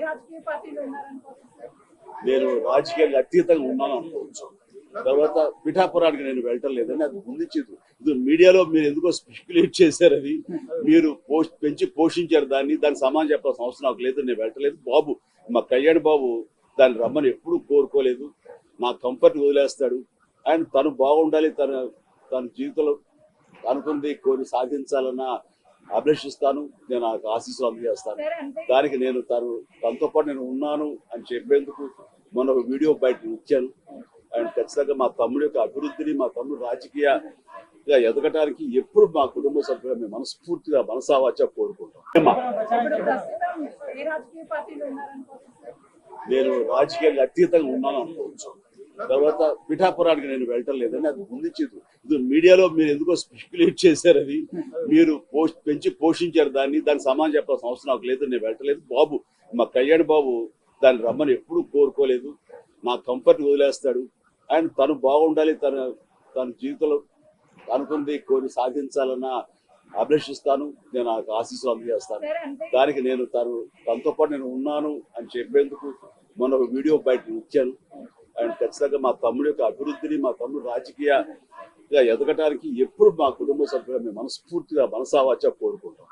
రాజకీయ పార్టీలో ఉన్నారనుకోవచ్చు. నేను రాజకీయంగా అతీతంగా ఉన్నాను అనుకోవచ్చు. తర్వాత పిఠాపురానికి నేను వెళ్ళటం లేదని అది ముందించింది. ఇది మీడియాలో మీరు ఎందుకో స్పెక్యులేట్ చేశారు, అది మీరు పెంచి పోషించారు దానికి సమానం చెప్పాల్సిన అవసరం నాకు లేదు. నేను వెళ్ళటలేదు. బాబు మా కళ్యాణ్ బాబు దాన్ని రమ్మని ఎప్పుడూ కోరుకోలేదు. నా కంఫర్ట్ వదిలేస్తాడు. అండ్ తను బాగుండాలి, తన జీవితంలో అనుకుంది కోరి సాధించాలన్న అభిలషిస్తాను. నేను నాకు ఆశీస్సులు అందజేస్తాను. దానికి నేను తనతో పాటు నేను ఉన్నాను అని చెప్పేందుకు మొన్న ఒక వీడియో బయట ఇచ్చాను. అండ్ ఖచ్చితంగా మా తమ్ముడు యొక్క అభివృద్ధిని, మా తమ్ముడు రాజకీయంగా ఎదగటానికి ఎప్పుడు మా కుటుంబ సభ్యులు మేము మనస్ఫూర్తిగా మనసావాచ కోరుకుంటాం. నేను రాజకీయంగా అతీతంగా ఉన్నాను అనుకోవచ్చు. తర్వాత పిఠాపురానికి నేను వెళ్ళటం లేదని అది ముందించింది. ఇది మీడియాలో మీరు ఎందుకో స్పెక్యులేట్ చేశారు, అది మీరు పెంచి పోషించారు దానికి సమానం చెప్పాల్సిన అవసరం నాకు లేదు. నేను వెళ్ళటలేదు. బాబు మా కళ్యాణ్ బాబు దాన్ని రమ్మని ఎప్పుడూ కోరుకోలేదు. నా కంఫర్ట్ వదిలేస్తాడు. అండ్ తను బాగుండాలి, తన జీవితంలో అనుకుంది కోరి సాధించాలన్న అభిలషిస్తాను. నేను నాకు ఆశీస్సులు అందజేస్తాను. దానికి నేను తనతో పాటు నేను ఉన్నాను అని చెప్పేందుకు మొన్న ఒక వీడియో బయట ఇచ్చాను. అండ్ ఖచ్చితంగా మా తమ్ముడు యొక్క అభివృద్ధిని, మా తమ్ముడు రాజకీయంగా ఎదగటానికి ఎప్పుడు మా కుటుంబ సభ్యులు మేము మనస్ఫూర్తిగా మనసావాచ కోరుకుంటాం.